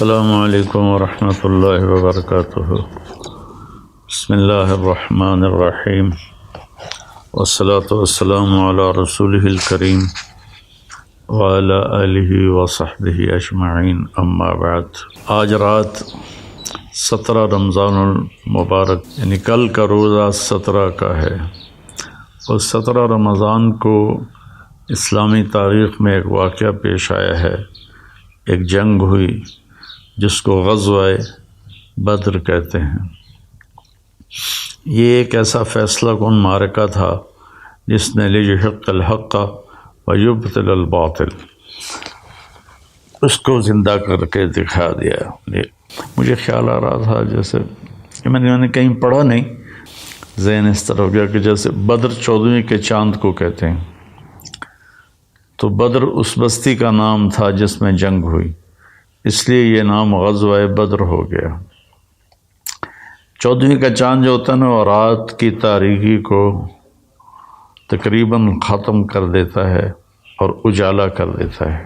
السلام علیکم ورحمۃ اللہ وبرکاتہ۔ بسم اللہ الرحمن الرحیم والصلاة والسلام علی رسولہ الکریم وعلی آلہ وصحبہ اجمعین، اما بعد۔ آج رات 17 رمضان المبارک، یعنی کل کا روزہ 17 کا ہے، اور 17 رمضان کو اسلامی تاریخ میں ایک واقعہ پیش آیا ہے۔ ایک جنگ ہوئی جس کو غزوہ بدر کہتے ہیں۔ یہ ایک ایسا فیصلہ کن معرکہ تھا جس نے لیحق الحق ویبطل الباطل، اس کو زندہ کر کے دکھا دیا۔ مجھے خیال آ رہا تھا جیسے میں نے کہیں پڑھا نہیں، ذہن اس طرح ہو گیا کہ جیسے بدر 14ویں کے چاند کو کہتے ہیں، تو بدر اس بستی کا نام تھا جس میں جنگ ہوئی، اس لیے یہ نام غزوہ بدر ہو گیا۔ 14ویں کا چاند جو ہوتا ہے نا، وہ رات کی تاریکی کو تقریباً ختم کر دیتا ہے اور اجالا کر دیتا ہے۔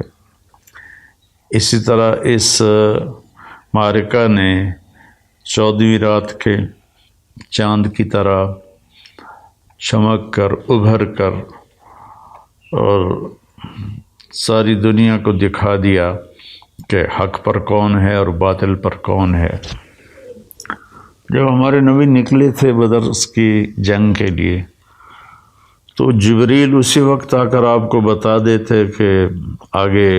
اسی طرح اس معرکہ نے 14ویں رات کے چاند کی طرح چمک کر ابھر کر اور ساری دنیا کو دکھا دیا کہ حق پر کون ہے اور باطل پر کون ہے۔ جب ہمارے نبی نکلے تھے بدر کی جنگ کے لیے، تو جبریل اسی وقت آ کر آپ کو بتا دیتے کہ آگے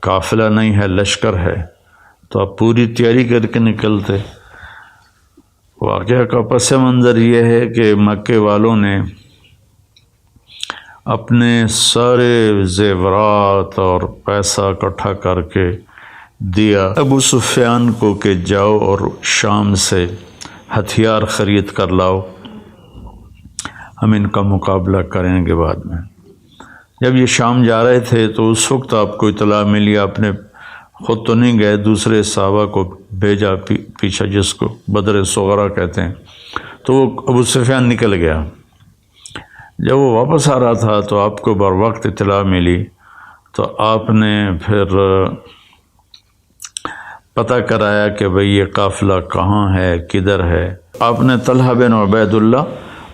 قافلہ نہیں ہے، لشکر ہے، تو آپ پوری تیاری کر کے نکلتے۔ واقعہ کا پس منظر یہ ہے کہ مکے والوں نے اپنے سارے زیورات اور پیسہ اکٹھا کر کے دیا ابو سفیان کو کہ جاؤ اور شام سے ہتھیار خرید کر لاؤ، ہم ان کا مقابلہ کریں گے بعد میں۔ جب یہ شام جا رہے تھے تو اس وقت آپ کو اطلاع ملی، آپ نے خود تو نہیں گئے، دوسرے صحابہ کو بھیجا پیچھے، جس کو بدر صغرا کہتے ہیں، تو وہ ابو سفیان نکل گیا۔ جب وہ واپس آ رہا تھا تو آپ کو بر وقت اطلاع ملی، تو آپ نے پھر پتہ کرایا کہ بھئی یہ قافلہ کہاں ہے، کدھر ہے۔ آپ نے طلحہ بن عبید اللہ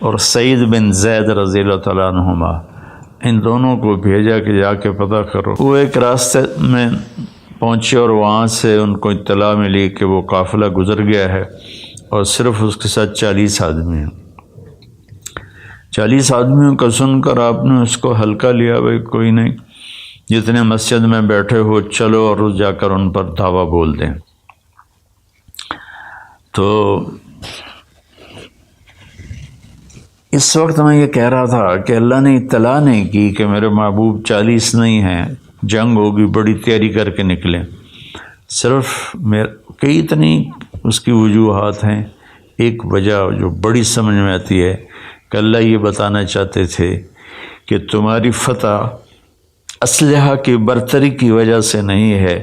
اور سعید بن زید رضی اللہ تعالیٰ عنہما، ان دونوں کو بھیجا کہ جا کے پتہ کرو۔ وہ ایک راستے میں پہنچے اور وہاں سے ان کو اطلاع ملی کہ وہ قافلہ گزر گیا ہے اور صرف اس کے ساتھ 40 آدمی ہیں۔ 40 آدمیوں کا سن کر آپ نے اس کو ہلکا لیا، بھائی کوئی نہیں، جتنے مسجد میں بیٹھے ہو چلو اور جا کر ان پر دعویٰ بول دیں۔ تو اس وقت میں یہ کہہ رہا تھا کہ اللہ نے اطلاع نہیں کی کہ میرے محبوب 40 نہیں ہیں، جنگ ہوگی، بڑی تیاری کر کے نکلیں۔ صرف کئی اتنی اس کی وجوہات ہیں، ایک وجہ جو بڑی سمجھ میں آتی ہے کہ اللہ یہ بتانا چاہتے تھے کہ تمہاری فتح اسلحہ کی برتری کی وجہ سے نہیں ہے،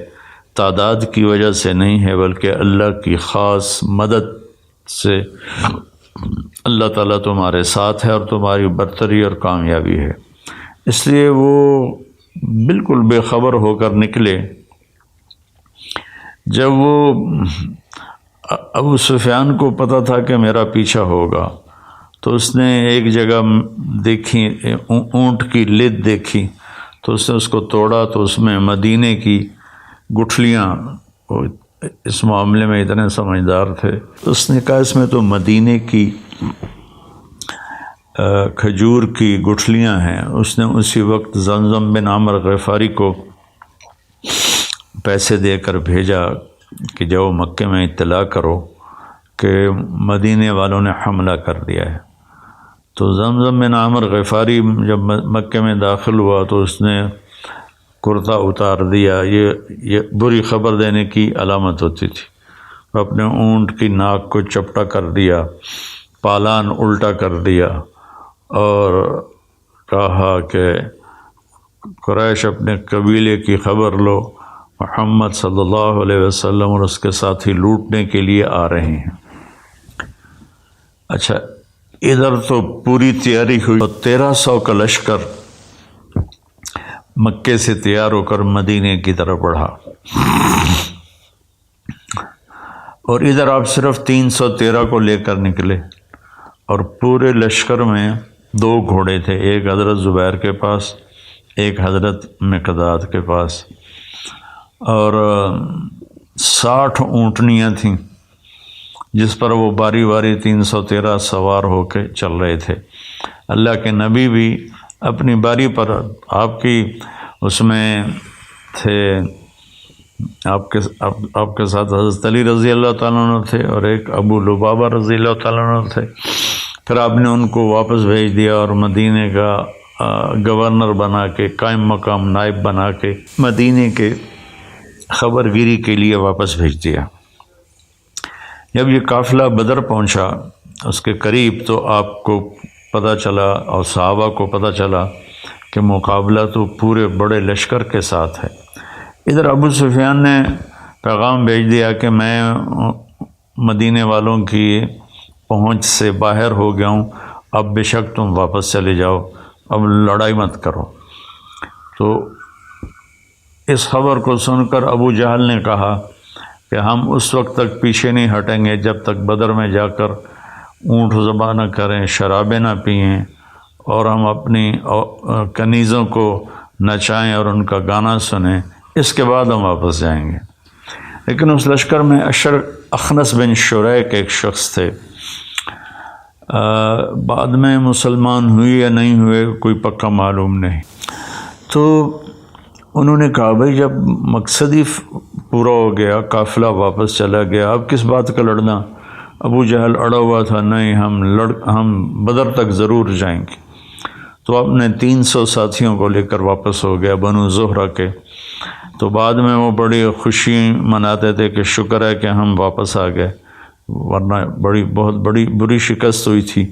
تعداد کی وجہ سے نہیں ہے، بلکہ اللہ کی خاص مدد سے اللہ تعالیٰ تمہارے ساتھ ہے اور تمہاری برتری اور کامیابی ہے۔ اس لیے وہ بالکل بے خبر ہو کر نکلے۔ جب وہ ابو سفیان کو پتہ تھا کہ میرا پیچھا ہوگا، تو اس نے ایک جگہ دیکھی، اونٹ کی لد دیکھی، تو اس نے اس کو توڑا، تو اس میں مدینے کی گٹھلیاں، اس معاملے میں اتنے سمجھدار تھے، اس نے کہا اس میں تو مدینے کی کھجور کی گٹھلیاں ہیں۔ اس نے اسی وقت زمزم بن عمرو غفاری کو پیسے دے کر بھیجا کہ جاؤ مکے میں اطلاع کرو کہ مدینے والوں نے حملہ کر دیا ہے۔ تو زمزم بن عمرو غفاری جب مکے میں داخل ہوا تو اس نے کرتا اتار دیا، یہ بری خبر دینے کی علامت ہوتی تھی۔ اپنے اونٹ کی ناک کو چپٹا کر دیا، پالان الٹا کر دیا، اور کہا کہ قریش اپنے قبیلے کی خبر لو، محمد صلی اللہ علیہ وسلم اور اس کے ساتھی لوٹنے کے لیے آ رہے ہیں۔ اچھا، ادھر تو پوری تیاری ہوئی، 1300 کا لشکر مکے سے تیار ہو کر مدینے کی طرف بڑھا، اور ادھر آپ صرف 313 کو لے کر نکلے، اور پورے لشکر میں 2 گھوڑے تھے، ایک حضرت زبیر کے پاس، ایک حضرت مقداد کے پاس، اور 60 اونٹنیاں تھیں جس پر وہ باری باری 313 سوار ہو کے چل رہے تھے۔ اللہ کے نبی بھی اپنی باری پر آپ کی اس میں تھے، آپ کے ساتھ حضرت علی رضی اللہ تعالیٰ عنہ تھے، اور ایک ابو لبابہ رضی اللہ تعالیٰ عنہ تھے۔ پھر آپ نے ان کو واپس بھیج دیا اور مدینے کا گورنر بنا کے، قائم مقام نائب بنا کے مدینے کے خبر گیری کے لیے واپس بھیج دیا۔ جب یہ قافلہ بدر پہنچا اس کے قریب، تو آپ کو پتہ چلا اور صحابہ کو پتہ چلا کہ مقابلہ تو پورے بڑے لشکر کے ساتھ ہے۔ ادھر ابو سفیان نے پیغام بھیج دیا کہ میں مدینے والوں کی پہنچ سے باہر ہو گیا ہوں، اب بے شک تم واپس چلے جاؤ، اب لڑائی مت کرو۔ تو اس خبر کو سن کر ابو جہل نے کہا کہ ہم اس وقت تک پیچھے نہیں ہٹیں گے جب تک بدر میں جا کر اونٹ ذبح نہ کریں، شرابیں نہ پئیں، اور ہم اپنی کنیزوں کو نچائیں اور ان کا گانا سنیں، اس کے بعد ہم واپس جائیں گے۔ لیکن اس لشکر میں اخنس بن شریک ایک شخص تھے، بعد میں مسلمان ہوئے یا نہیں ہوئے کوئی پکا معلوم نہیں۔ تو انہوں نے کہا بھائی جب مقصد ہی پورا ہو گیا، قافلہ واپس چلا گیا، اب کس بات کا لڑنا؟ ابو جہل اڑا ہوا تھا، نہیں ہم بدر تک ضرور جائیں گے۔ تو اپنے 300 ساتھیوں کو لے کر واپس ہو گیا بنو زہرہ کے۔ تو بعد میں وہ بڑی خوشی مناتے تھے کہ شکر ہے کہ ہم واپس آ گئے، ورنہ بہت بری شکست ہوئی تھی۔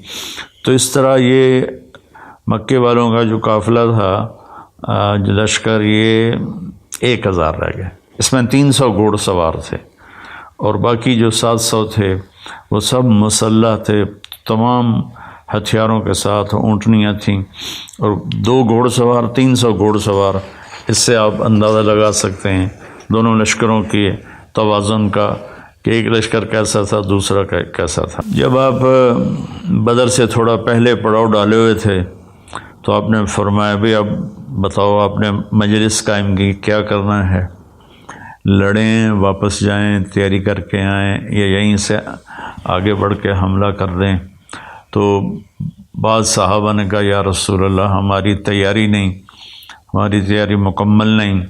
تو اس طرح یہ مکے والوں کا جو قافلہ تھا، جو لشکر، یہ 1000 رہ گئے۔ اس میں 300 گھوڑ سوار تھے، اور باقی جو 700 تھے وہ سب مسلح تھے، تمام ہتھیاروں کے ساتھ، اونٹنیاں تھیں، اور 2 گھوڑ سوار، 300 گھوڑ سوار۔ اس سے آپ اندازہ لگا سکتے ہیں دونوں لشکروں کی توازن کا، کہ ایک لشکر کیسا تھا، دوسرا کیسا تھا۔ جب آپ بدر سے تھوڑا پہلے پڑاؤ ڈالے ہوئے تھے تو آپ نے فرمایا بھی اب بتاؤ آپ نے مجلس قائم کی، کیا کرنا ہے؟ لڑیں، واپس جائیں، تیاری کر کے آئیں، یا یہیں سے آگے بڑھ کے حملہ کر دیں؟ تو بعض صحابہ نے کہا یا رسول اللہ ہماری تیاری نہیں، ہماری تیاری مکمل نہیں۔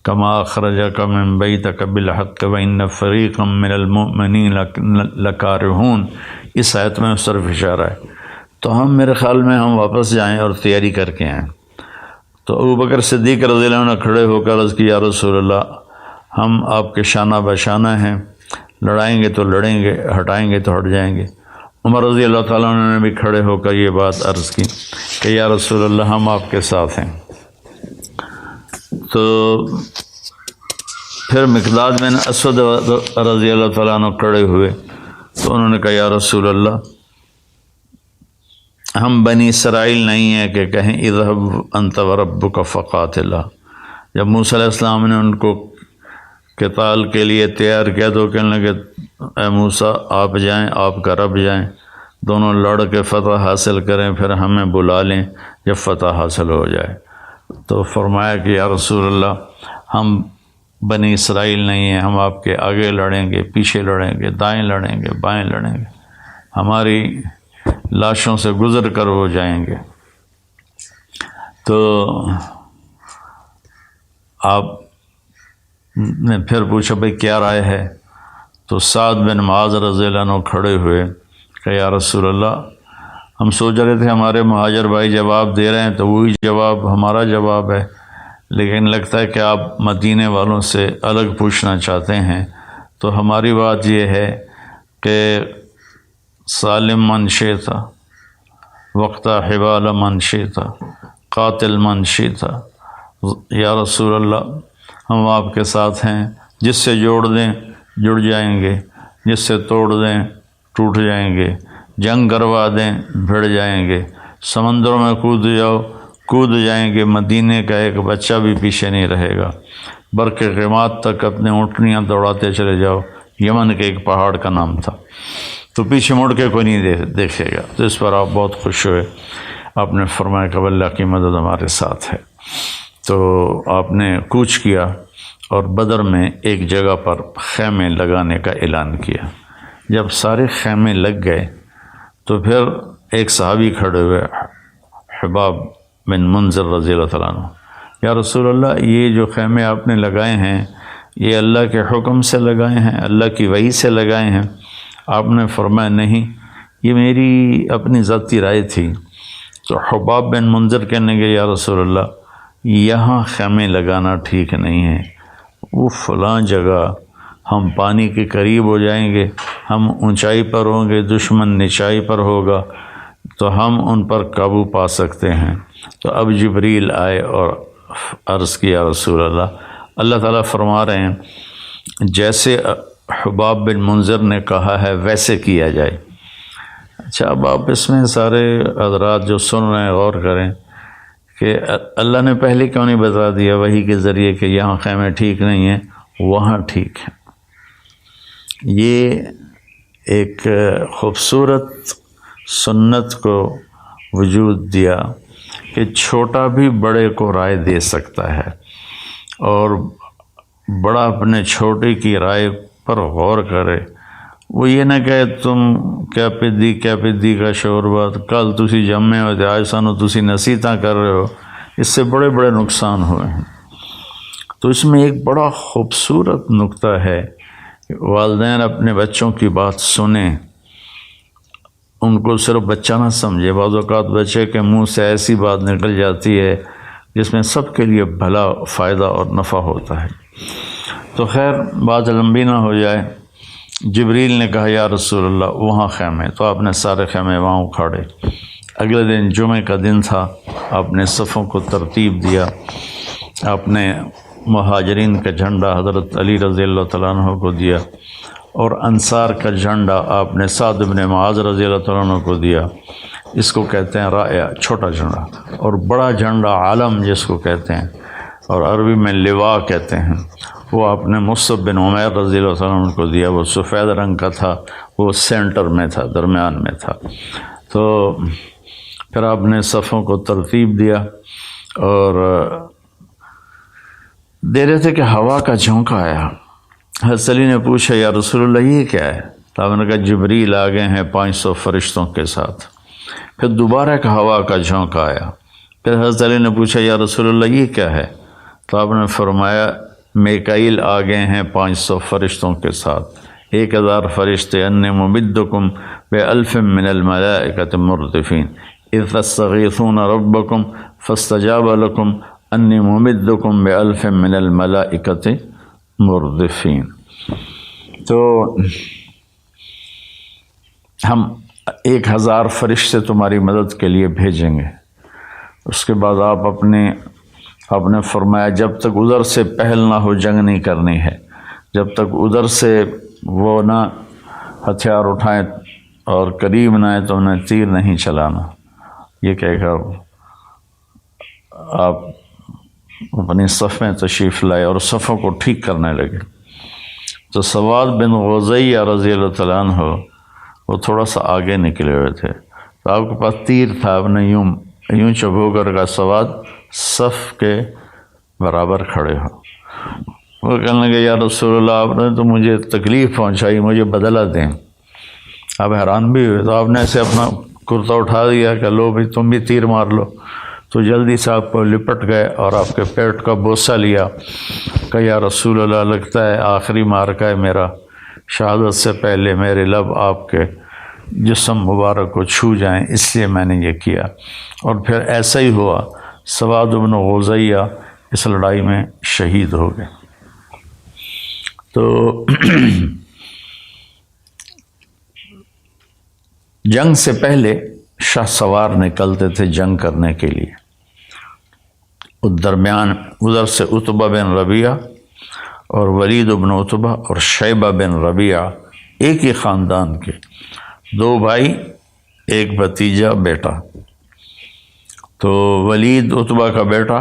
کما اخرجک من بیتک بالحق وان فریقا من المؤمنین لکارہون، اس آیت میں صرف اشارہ ہے۔ تو میرے خیال میں ہم واپس جائیں اور تیاری کر کے آئیں۔ تو ابو بکر صدیق رضی اللہ عنہ کھڑے ہو کر عرض کی یا رسول اللہ ہم آپ کے شانہ بشانہ ہیں، لڑائیں گے تو لڑیں گے، ہٹائیں گے تو ہٹ جائیں گے۔ عمر رضی اللہ تعالیٰ عنہ نے بھی کھڑے ہو کر یہ بات عرض کی کہ یا رسول اللہ ہم آپ کے ساتھ ہیں۔ تو پھر مقداد بن اسود رضی اللہ تعالیٰ عنہ کھڑے ہوئے، تو انہوں نے کہا یا رسول اللہ ہم بنی اسرائیل نہیں ہیں کہ کہیں اذهب انت وربک فقاتلا۔ جب موسیٰ علیہ السلام نے ان کو قتال کے لیے تیار کیا تو کہنے لگے اے موسیٰ آپ جائیں، آپ کا رب جائیں، دونوں لڑ کے فتح حاصل کریں، پھر ہمیں بلا لیں جب فتح حاصل ہو جائے۔ تو فرمایا کہ یا رسول اللہ ہم بنی اسرائیل نہیں ہیں، ہم آپ کے آگے لڑیں گے، پیچھے لڑیں گے، دائیں لڑیں گے، بائیں لڑیں گے، ہماری لاشوں سے گزر کر وہ جائیں گے۔ تو آپ نے پھر پوچھا بھئی کیا رائے ہے؟ تو سعد بن معاذ رضی اللہ عنہ کھڑے ہوئے کہ یا رسول اللہ ہم سوچ رہے تھے ہمارے مہاجر بھائی جواب دے رہے ہیں تو وہی جواب ہمارا جواب ہے، لیکن لگتا ہے کہ آپ مدینے والوں سے الگ پوچھنا چاہتے ہیں۔ تو ہماری بات یہ ہے کہ سالم من شئت وقت حبال من شئت قاتل من شئت، یا رسول اللہ ہم آپ کے ساتھ ہیں، جس سے جوڑ دیں جڑ جائیں گے، جس سے توڑ دیں ٹوٹ جائیں گے، جنگ کروا دیں بھڑ جائیں گے، سمندروں میں کود جاؤ کود جائیں گے، مدینے کا ایک بچہ بھی پیچھے نہیں رہے گا، برق غماد تک اپنے اونٹنیاں دوڑاتے چلے جاؤ، یمن کے ایک پہاڑ کا نام تھا، تو پیچھے مڑ کے کوئی نہیں دیکھے گا۔ تو اس پر آپ بہت خوش ہوئے، آپ نے فرمایا کہ اللہ کی مدد ہمارے ساتھ ہے۔ تو آپ نے کوچ کیا اور بدر میں ایک جگہ پر خیمے لگانے کا اعلان کیا۔ جب سارے خیمے لگ گئے تو پھر ایک صحابی کھڑے ہوئے، حباب بن منذر رضی اللہ تعالیٰ عنہ، یا رسول اللہ، یہ جو خیمے آپ نے لگائے ہیں یہ اللہ کے حکم سے لگائے ہیں، اللہ کی وحی سے لگائے ہیں؟ آپ نے فرمایا نہیں، یہ میری اپنی ذاتی رائے تھی۔ تو حباب بن منذر کہنے گے یا رسول اللہ، یہاں خیمے لگانا ٹھیک نہیں ہے، وہ فلاں جگہ ہم پانی کے قریب ہو جائیں گے، ہم اونچائی پر ہوں گے، دشمن نچائی پر ہوگا، تو ہم ان پر قابو پا سکتے ہیں۔ تو اب جبریل آئے اور عرض کیا رسول اللہ، اللہ تعالیٰ فرما رہے ہیں جیسے حباب بن منذر نے کہا ہے ویسے کیا جائے۔ اچھا، اب آپ اس میں سارے حضرات جو سن رہے ہیں غور کریں کہ اللہ نے پہلے کیوں نہیں بتا دیا وحی کے ذریعے کہ یہاں خیمے ٹھیک نہیں ہیں، وہاں ٹھیک ہیں۔ یہ ایک خوبصورت سنت کو وجود دیا کہ چھوٹا بھی بڑے کو رائے دے سکتا ہے، اور بڑا اپنے چھوٹے کی رائے پر غور کرے۔ وہ یہ نہ کہے تم کیا پدی کا شوربہ، کل تسی جمے ہو آج سانو تسی نصیحتاں کر رہے ہو، اس سے بڑے بڑے نقصان ہوئے ہیں۔ تو اس میں ایک بڑا خوبصورت نقطہ ہے کہ والدین اپنے بچوں کی بات سنیں، ان کو صرف بچہ نہ سمجھے۔ بعض اوقات بچے کے منہ سے ایسی بات نکل جاتی ہے جس میں سب کے لیے بھلا، فائدہ اور نفع ہوتا ہے۔ تو خیر، بات لمبی نہ ہو جائے، جبریل نے کہا یا رسول اللہ وہاں خیمے، تو آپ نے سارے خیمے وہاں اکھاڑے۔ اگلے دن جمعہ کا دن تھا، آپ نے صفوں کو ترتیب دیا، آپ نے مہاجرین کا جھنڈا حضرت علی رضی اللہ تعالیٰ عنہ کو دیا، اور انصار کا جھنڈا آپ نے سعد بن معاذ رضی اللہ تعالیٰ عنہ کو دیا۔ اس کو کہتے ہیں رائع، چھوٹا جھنڈا، اور بڑا جھنڈا عالم جس کو کہتے ہیں، اور عربی میں لواء کہتے ہیں، وہ آپ نے مصعب بن عمیر رضی اللہ تعالیٰ عنہ کو دیا۔ وہ سفید رنگ کا تھا، وہ سینٹر میں تھا، درمیان میں تھا۔ تو پھر آپ نے صفوں کو ترتیب دیا اور دے رہے تھے کہ ہوا کا جھونکا آیا۔ حضرت علی نے پوچھا یا رسول اللہ یہ کیا ہے؟ تو آپ نے کہا جبریل آ گئے ہیں 500 فرشتوں کے ساتھ۔ پھر دوبارہ ایک ہوا کا جھونکا آیا۔ پھر حضرت علی نے پوچھا یا رسول اللہ یہ کیا ہے؟ تو آپ نے فرمایا میکائیل آ گئے ہیں 500 فرشتوں کے ساتھ، 1000 فرشتے، انی ممدکم بألف من الملائکۃ مردفین اذ تستغیثون ربکم فاستجاب لکم انی ممدکم بألف من الملائکۃ مردفین۔ تو ہم 1000 فرشتے تمہاری مدد کے لیے بھیجیں گے۔ اس کے بعد آپ نے فرمایا جب تک ادھر سے پہل نہ ہو جنگ نہیں کرنی ہے، جب تک ادھر سے وہ نہ ہتھیار اٹھائیں اور قریب نہ آئے تو انہیں تیر نہیں چلانا۔ یہ کہہ کر آپ اپنی صف میں تشریف لائے اور صفوں کو ٹھیک کرنے لگے۔ تو سواد بن غزیہ رضی اللہ تعالیٰ عنہ وہ تھوڑا سا آگے نکلے ہوئے تھے، تو آپ کے پاس تیر تھا، آپ نے یوں چبو کر کا سواد صف کے برابر کھڑے ہو۔ وہ کہنے لگے یا رسول اللہ آپ نے تو مجھے تکلیف پہنچائی، مجھے بدلہ دیں۔ آپ حیران بھی ہوئے، تو آپ نے ایسے اپنا کرتا اٹھا دیا کہ لو بھائی تم بھی تیر مار لو۔ تو جلدی سے آپ کو لپٹ گئے اور آپ کے پیٹ کا بوسہ لیا کہ یا رسول اللہ لگتا ہے آخری مارکہ ہے میرا، شہادت سے پہلے میرے لب آپ کے جسم مبارک کو چھو جائیں، اس لیے میں نے یہ کیا۔ اور پھر ایسا ہی ہوا، سواد بن غزیہ اس لڑائی میں شہید ہو گئے۔ تو جنگ سے پہلے شاہ سوار نکلتے تھے جنگ کرنے کے لیے، درمیان ادھر سے عتبہ بن ربیعہ اور ولید بن عتبہ اور شیبہ بن ربیعہ، ایک ہی خاندان کے 2 بھائی، ایک بھتیجا بیٹا، تو ولید عتبہ کا بیٹا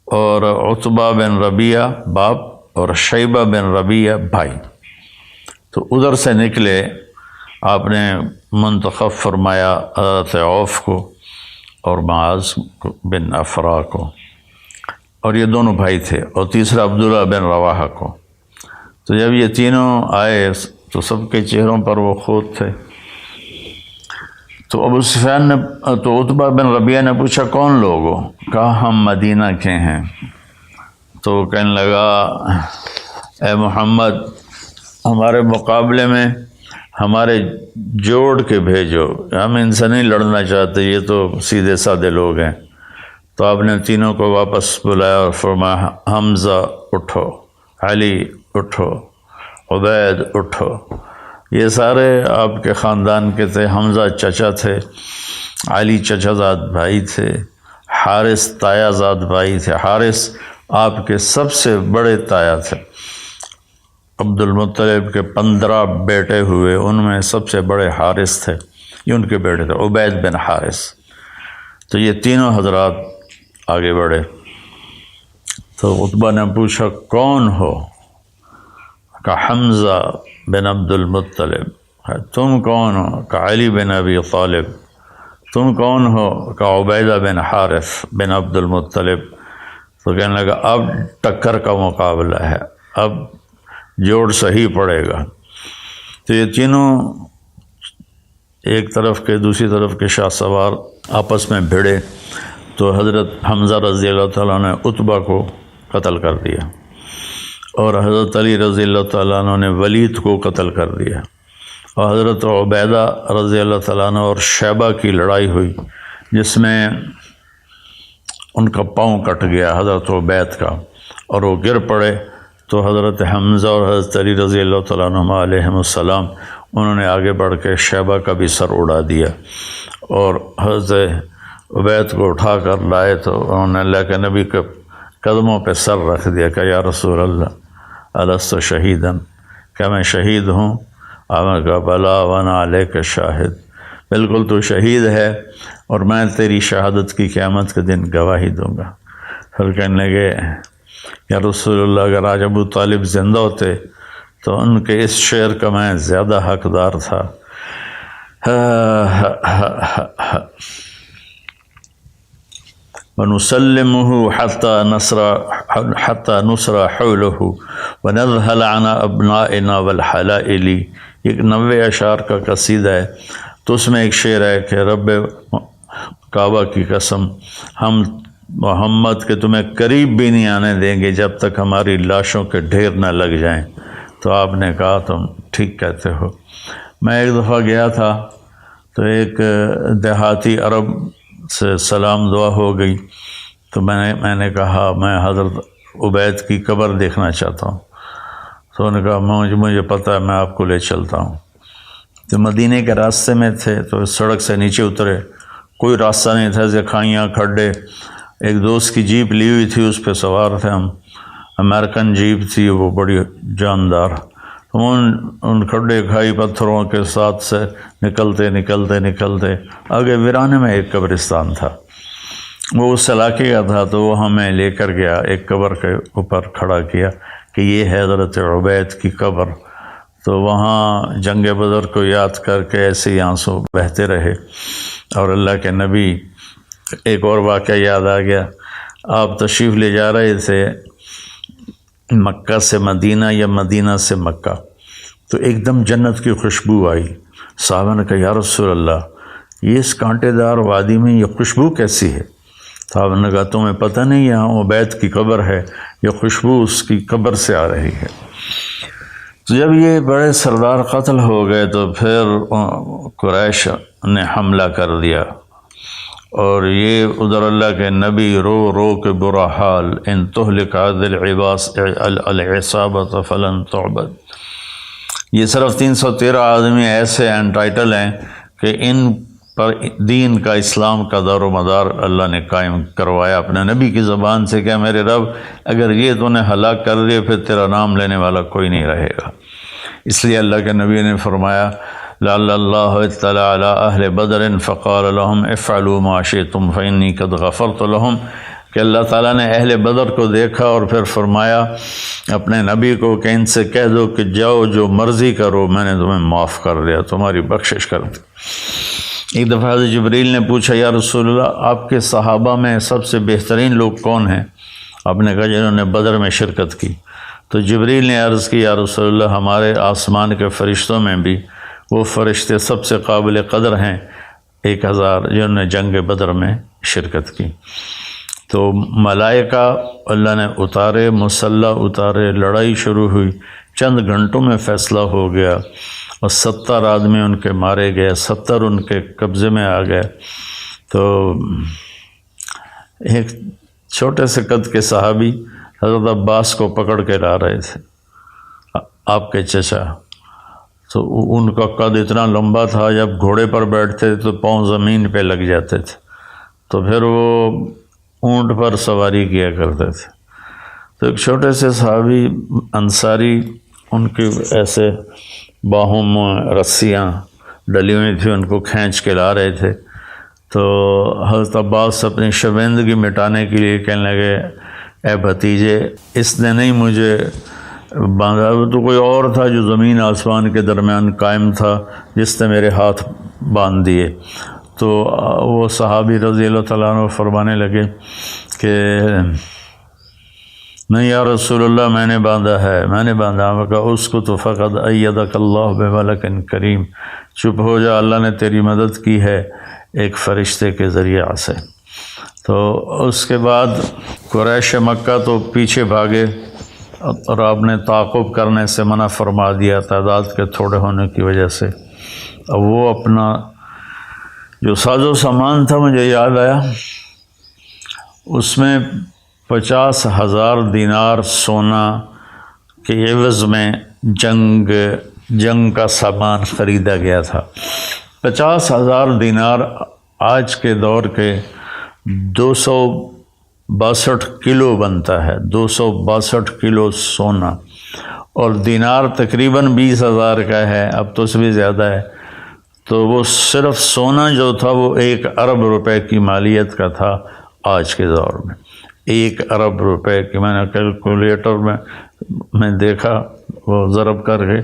اور عتبہ بن ربیعہ باپ اور شیبہ بن ربیعہ بھائی، تو ادھر سے نکلے۔ آپ نے منتخب فرمایا حضرت عوف کو اور معاذ بن افرا کو، اور یہ دونوں بھائی تھے، اور تیسرا عبداللہ بن رواحہ کو۔ تو جب یہ تینوں آئے تو سب کے چہروں پر وہ خود تھے۔ تو ابو سفیان نے، تو عتبہ بن ربیعہ نے پوچھا کون لوگ ہو؟ کہا ہم مدینہ کے ہیں۔ تو کہنے لگا اے محمد، ہمارے مقابلے میں ہمارے جوڑ کے بھیجو، ہم ان سے نہیں لڑنا چاہتے، یہ تو سیدھے سادے لوگ ہیں۔ تو آپ نے تینوں کو واپس بلایا اور فرمایا حمزہ اٹھو، علی اٹھو، عبید اٹھو۔ یہ سارے آپ کے خاندان کے تھے۔ حمزہ چچا تھے، علی چچا زاد بھائی تھے، حارث تایا زاد بھائی تھے۔ حارث آپ کے سب سے بڑے تایا تھے۔ عبد المطلب کے 15 بیٹے ہوئے، ان میں سب سے بڑے حارث تھے، یہ ان کے بیٹے تھے، عبید بن حارث۔ تو یہ تینوں حضرات آگے بڑھے۔ تو عتبہ نے پوچھا کون ہو؟ کہا حمزہ بن عبد المطلب۔ تم کون ہو؟ کہا علی بن ابی طالب۔ تم کون ہو؟ کہا عبیدہ بن حارث بن عبد المطلب۔ تو کہنے لگا اب ٹکر کا مقابلہ ہے، اب جوڑ صحیح پڑے گا۔ تو یہ تینوں ایک طرف کے دوسری طرف کے شاہ سوار آپس میں بھیڑے، تو حضرت حمزہ رضی اللہ تعالیٰ نے عتبہ کو قتل کر دیا، اور حضرت علی رضی اللہ تعالیٰ عنہ نے ولید کو قتل کر دیا، اور حضرت عبیدہ رضی اللہ تعالیٰ عنہ اور شیبہ کی لڑائی ہوئی جس میں ان کا پاؤں کٹ گیا حضرت عبید کا، اور وہ گر پڑے۔ تو حضرت حمزہ اور حضرت علی رضی اللہ تعالیٰ عنہ علیہم السلام انہوں نے آگے بڑھ کے شیبہ کا بھی سر اڑا دیا، اور حضرت عبید کو اٹھا کر لائے تو انہوں نے اللہ کے نبی کے قدموں پہ سر رکھ دیا کہ یا رسول اللہ الست شہیدن، کیا میں شہید ہوں؟ آپ نے کہا بلا وانا علیک شاہد، بالکل تو شہید ہے اور میں تیری شہادت کی قیامت کے دن گواہی دوں گا۔ پھر کہنے لگے یا رسول اللہ اگر آج ابو طالب زندہ ہوتے تو ان کے اس شعر کا میں زیادہ حقدار تھا۔ وَنُسَلِّمُهُ حَتَّى نُصْرَ حَوْلَهُ وَنَذْهَلَ عَنَ أَبْنَائِنَا وَالْحَلَائِلِ، ایک 90 اشعار کا قصیدہ ہے۔ تو اس میں ایک شعر ہے کہ رب کعبہ کی قسم، ہم محمد کے تمہیں قریب بھی نہیں آنے دیں گے جب تک ہماری لاشوں کے ڈھیر نہ لگ جائیں۔ تو آپ نے کہا تم ٹھیک کہتے ہو۔ میں ایک دفعہ گیا تھا تو ایک دیہاتی عرب سے سلام دعا ہو گئی، تو میں نے کہا میں حضرت عبید کی قبر دیکھنا چاہتا ہوں۔ تو انہوں نے کہا مجھے پتہ ہے، میں آپ کو لے چلتا ہوں۔ تو مدینے کے راستے میں تھے تو سڑک سے نیچے اترے، کوئی راستہ نہیں تھا، ایسے کھائیاں کھڈے۔ ایک دوست کی جیپ لی ہوئی تھی، اس پہ سوار تھے ہم، امریکن جیپ تھی وہ بڑی جاندار۔ ان کھڈے کھائی پتھروں کے ساتھ سے نکلتے آگے ویرانے میں ایک قبرستان تھا، وہ اس علاقے کا تھا، تو وہ ہمیں لے کر گیا، ایک قبر کے اوپر کھڑا کیا کہ یہ ہے حضرت عبید کی قبر۔ تو وہاں جنگ بدر کو یاد کر کے ایسے ہی آنسو بہتے رہے۔ اور اللہ کے نبی، ایک اور واقعہ یاد آ گیا، آپ تشریف لے جا رہے تھے مکہ سے مدینہ یا مدینہ سے مکہ، تو ایک دم جنت کی خوشبو آئی۔ صحابہ نے کہا یا رسول اللہ، یہ اس کانٹے دار وادی میں یہ خوشبو کیسی ہے؟ تو آپ نے کہا تمہیں پتہ نہیں یہاں عبید کی قبر ہے، یہ خوشبو اس کی قبر سے آ رہی ہے۔ تو جب یہ بڑے سردار قتل ہو گئے تو پھر قریش نے حملہ کر دیا، اور یہ ادھر اللہ کے نبی رو رو کے برا حال، ان تہلک عدل العصابۃ فلن تعبد۔ یہ صرف 313 آدمی ایسے انٹائٹل ہیں کہ ان پر دین کا، اسلام کا دار و مدار اللہ نے قائم کروایا اپنے نبی کی زبان سے کہ میرے رب اگر یہ تو نے ہلاک کر دیا پھر تیرا نام لینے والا کوئی نہیں رہے گا۔ اس لیے اللہ کے نبی نے فرمایا لعل اللہ اطلع علی اہل بدر فقال لهم افعلوا ما شئتم فانی قد غفرت لهم، کہ اللہ تعالیٰ نے اہل بدر کو دیکھا اور پھر فرمایا اپنے نبی کو کہ ان سے کہہ دو کہ جاؤ جو مرضی کرو، میں نے تمہیں معاف کر دیا، تمہاری بخشش کر دی۔ ایک دفعہ حضرت جبریل نے پوچھا یا رسول اللہ آپ کے صحابہ میں سب سے بہترین لوگ کون ہیں؟ آپ نے کہا جنہوں نے بدر میں شرکت کی۔ تو جبریل نے عرض کی یا رسول اللہ ہمارے آسمان کے فرشتوں میں بھی وہ فرشتے سب سے قابل قدر ہیں 1000 جنہوں نے جنگ بدر میں شرکت کی۔ تو ملائکہ اللہ نے اتارے، مسلح اتارے، لڑائی شروع ہوئی، چند گھنٹوں میں فیصلہ ہو گیا اور 70 آدمی ان کے مارے گئے، 70 ان کے قبضے میں آ گئے۔ تو ایک چھوٹے سے قد کے صحابی حضرت عباس کو پکڑ کے لا رہے تھے، آپ کے چچا، تو ان کا قد اتنا لمبا تھا جب گھوڑے پر بیٹھتے تو پاؤں زمین پہ لگ جاتے تھے، تو پھر وہ اونٹ پر سواری کیا کرتے تھے۔ تو ایک چھوٹے سے صحابی انصاری، ان کی ایسے باہوں میں رسیاں ڈلی ہوئی تھیں، ان کو کھینچ کے لا رہے تھے۔ تو حضرت عباس اپنی شرمندگی مٹانے کے لیے کہنے لگے اے بھتیجے اس نے نہیں مجھے باندھا، تو کوئی اور تھا جو زمین آسمان کے درمیان قائم تھا جس نے میرے ہاتھ باندھ دیے۔ تو وہ صحابی رضی اللہ تعالیٰ عنہ فرمانے لگے کہ نہیں یا رسول اللہ میں نے باندھا ہے، میں نے باندھا۔ میں کہا اس کو تو فقط ایدک اللہ بملک کریم، چپ ہو جا، اللہ نے تیری مدد کی ہے ایک فرشتے کے ذریعہ سے۔ تو اس کے بعد قریش مکہ تو پیچھے بھاگے اور آپ نے تعاقب کرنے سے منع فرما دیا تعداد کے تھوڑے ہونے کی وجہ سے۔ اب وہ اپنا جو ساز و سامان تھا مجھے یاد آیا، اس میں 50,000 دینار سونا کے عوض میں جنگ کا سامان خریدا گیا تھا۔ 50,000 دینار آج کے دور کے 262 کلو بنتا ہے، 262 کلو سونا، اور دینار تقریباً 20,000 کا ہے، اب تو اس بھی زیادہ ہے۔ تو وہ صرف سونا جو تھا وہ 1 ارب روپے کی مالیت کا تھا آج کے دور میں۔ 1 ارب روپے کی، میں نے کیلکولیٹر میں دیکھا وہ ضرب کر کے،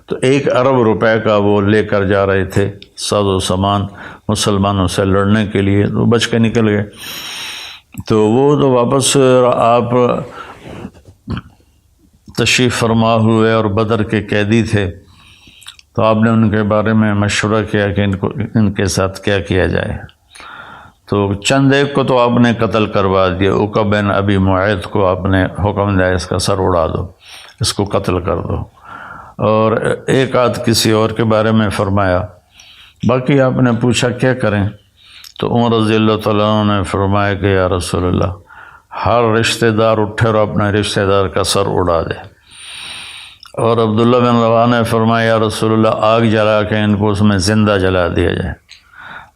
تو 1 ارب روپے کا وہ لے کر جا رہے تھے ساز و سامان مسلمانوں سے لڑنے کے لیے، تو بچ کے نکل گئے۔ تو وہ تو واپس آپ تشریف فرما ہوئے اور بدر کے قیدی تھے، تو آپ نے ان کے بارے میں مشورہ کیا کہ ان کے ساتھ کیا کیا جائے۔ تو چند ایک کو تو آپ نے قتل کروا دیا، عقبہ بن ابی معیط کو آپ نے حکم دیا اس کا سر اڑا دو، اس کو قتل کر دو، اور ایک آدھ کسی اور کے بارے میں فرمایا۔ باقی آپ نے پوچھا کیا کریں، تو عمر رضی اللہ تعالیٰ عنہ نے فرمایا کہ یا رسول اللہ ہر رشتہ دار اٹھے اور اپنے رشتہ دار کا سر اڑا دے۔ اور عبداللہ بن رواحہ نے فرمایا یا رسول اللہ آگ جلا کے ان کو اس میں زندہ جلا دیا جائے۔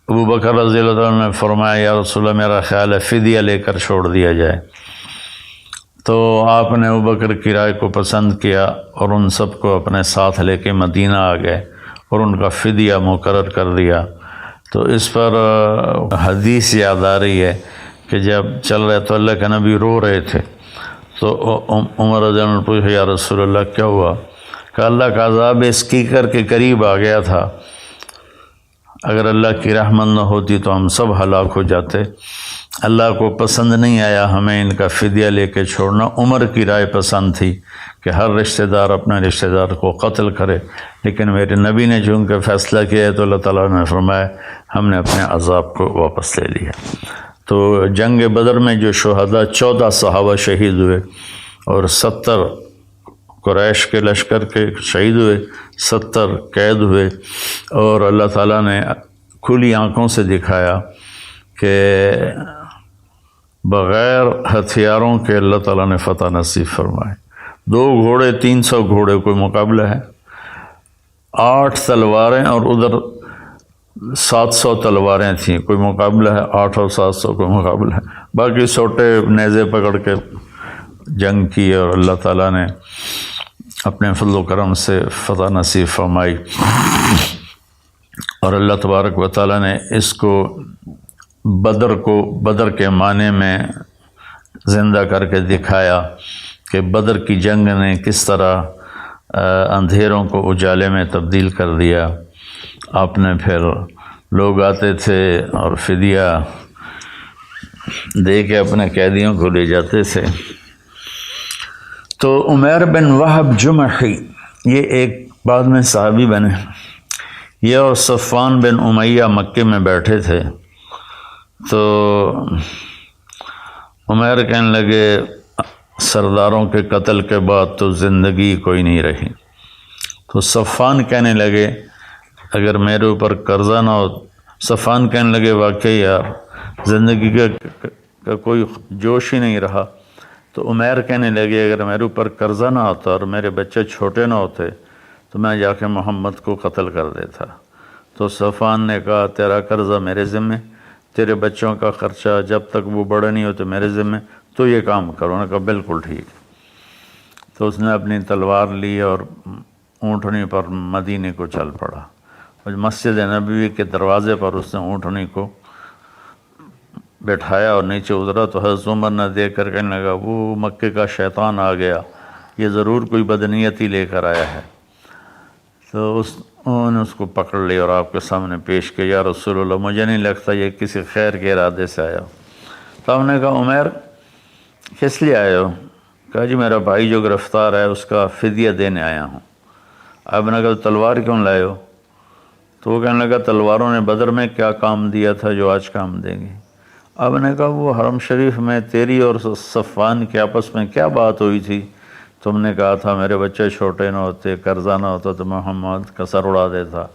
ابو بکر رضی اللہ تعالیٰ نے فرمایا یا رسول اللہ میرا خیال ہے فدیہ لے کر چھوڑ دیا جائے۔ تو آپ نے ابو بکر کی رائے کو پسند کیا اور ان سب کو اپنے ساتھ لے کے مدینہ آ گئے اور ان کا فدیہ مقرر کر دیا۔ تو اس پر حدیث یاد آ رہی ہے کہ جب چل رہے تو اللہ کے نبی رو رہے تھے، تو عمر رضی اللہ عنہ نے پوچھا یا رسول اللہ کیا ہوا؟ کہ اللہ کا عذاب اس کیکر کے قریب آ گیا تھا، اگر اللہ کی رحمت نہ ہوتی تو ہم سب ہلاک ہو جاتے۔ اللہ کو پسند نہیں آیا ہمیں ان کا فدیہ لے کے چھوڑنا، عمر کی رائے پسند تھی کہ ہر رشتہ دار اپنے رشتہ دار کو قتل کرے، لیکن میرے نبی نے چونکہ فیصلہ کیا ہے تو اللہ تعالیٰ نے فرمایا ہم نے اپنے عذاب کو واپس لے لیا۔ تو جنگ بدر میں جو شہداء 14 صحابہ شہید ہوئے اور 70 قریش کے لشکر کے شہید ہوئے، 70 قید ہوئے، اور اللہ تعالیٰ نے کھلی آنکھوں سے دکھایا کہ بغیر ہتھیاروں کے اللہ تعالیٰ نے فتح نصیب فرمائے۔ 2 گھوڑے 300 گھوڑے کوئی مقابلہ ہے، 8 تلواریں اور ادھر 700 تلواریں تھیں، کوئی مقابلہ ہے؟ 8 اور 700 کوئی مقابلہ ہے؟ باقی سوٹے نیزے پکڑ کے جنگ کی اور اللہ تعالیٰ نے اپنے فضل و کرم سے فتح نصیب فرمائی۔ اور اللہ تبارک و تعالیٰ نے اس کو بدر کے معنی میں زندہ کر کے دکھایا کہ بدر کی جنگ نے کس طرح اندھیروں کو اجالے میں تبدیل کر دیا۔ آپ نے پھر لوگ آتے تھے اور فدیہ دے کے اپنے قیدیوں کو لے جاتے تھے۔ تو عمیر بن وہب جمحی یہ ایک بعد میں صحابی بنے، یہ اور صفوان بن امیہ مکے میں بیٹھے تھے۔ تو عمیر کہنے لگے سرداروں کے قتل کے بعد تو زندگی کوئی نہیں رہی۔ تو صفوان کہنے لگے اگر میرے اوپر قرضہ نہ ہو، صفوان کہنے لگے واقعی یار زندگی کا کوئی جوش ہی نہیں رہا۔ تو عمیر کہنے لگے اگر میرے اوپر قرضہ نہ ہوتا اور میرے بچے چھوٹے نہ ہوتے تو میں جا کے محمد کو قتل کر دیتا۔ تو صفوان نے کہا تیرا قرضہ میرے ذمہ، تیرے بچوں کا خرچہ جب تک وہ بڑے نہیں ہوتے میرے ذمہ، تو یہ کام کرو۔ انہوں نے کہا بالکل ٹھیک۔ تو اس نے اپنی تلوار لی اور اونٹنی پر مدینے کو چل پڑا۔ اور مسجد نبوی کے دروازے پر اس نے اونٹنی کو بٹھایا اور نیچے اترا تو حضرت عمر نے دیکھ کر کہنے لگا وہ مکے کا شیطان آ گیا، یہ ضرور کوئی بدنیتی لے کر آیا ہے۔ تو انہوں نے اس کو پکڑ لیا اور آپ کے سامنے پیش کیا، یا رسول اللہ مجھے نہیں لگتا یہ کسی خیر کے ارادے سے آیا۔ تو ہم نے کہا عمیر کس لیے آئے ہو؟ کہا جی میرا بھائی جو گرفتار ہے اس کا فدیہ دینے آیا ہوں۔ آپ نے کہا تلوار کیوں لائے ہو؟ تو وہ کہنے لگا تلواروں نے بدر میں کیا کام دیا تھا جو آج کام دیں گی؟ آپ نے کہا وہ حرم شریف میں تیری اور صفوان کے آپس میں کیا بات ہوئی تھی؟ تم نے کہا تھا میرے بچے چھوٹے نہ ہوتے، قرضہ نہ ہوتا تو محمد کا سر اڑا دیتا۔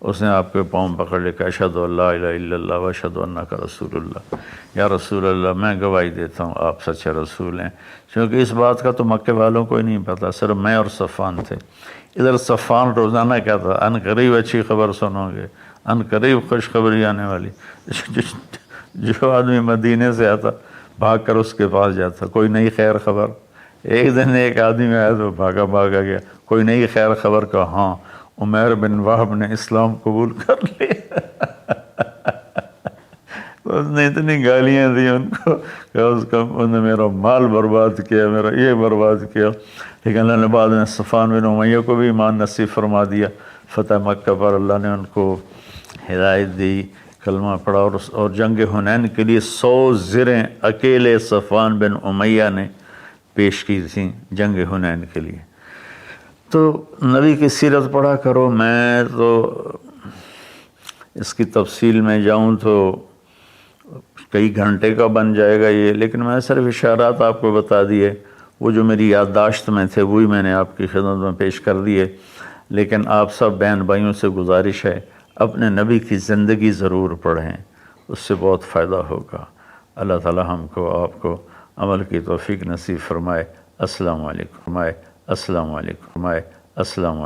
اس نے آپ کے پاؤں پکڑ لے کہ اشہد ان لا الہ الا اللہ و اشہد انک رسول اللہ، یا رسول اللہ میں گواہی دیتا ہوں آپ سچے رسول ہیں۔ کیونکہ اس بات کا تو مکے والوں کو ہی نہیں پتہ، صرف میں اور صفوان تھے۔ ادھر صفوان روزانہ کہتا ان قریب اچھی خبر سنو گے، ان قریب خوشخبری آنے والی۔ جو آدمی مدینے سے آتا بھاگ کر اس کے پاس جاتا، کوئی نئی خیر خبر۔ ایک دن ایک آدمی آیا تو بھاگا گیا، کوئی نئی خیر خبر کا، ہاں عمیر بن وہب نے اسلام قبول کر لیا۔ اس نے اتنی گالیاں دی ان کو کہ انہوں نے میرا مال برباد کیا، میرا یہ برباد کیا۔ لیکن اللہ نے بعد میں صفوان بن امیہ کو بھی ایمان نصیب فرما دیا۔ فتح مکہ پر اللہ نے ان کو ہدایت دی، کلمہ پڑھا، اور جنگ حنین کے لیے 100 زریں اکیلے صفوان بن امیہ نے پیش کی تھیں جنگ حنین کے لیے۔ تو نبی کی سیرت پڑھا کرو، میں تو اس کی تفصیل میں جاؤں تو کئی گھنٹے کا بن جائے گا یہ، لیکن میں صرف اشارات آپ کو بتا دیے، وہ جو میری یادداشت میں تھے وہی میں نے آپ کی خدمت میں پیش کر دیے۔ لیکن آپ سب بہن بھائیوں سے گزارش ہے اپنے نبی کی زندگی ضرور پڑھیں، اس سے بہت فائدہ ہوگا۔ اللہ تعالی ہم کو آپ کو عمل کی توفیق نصیب فرمائے۔ السلام علیکم، السلام علیکم، السلام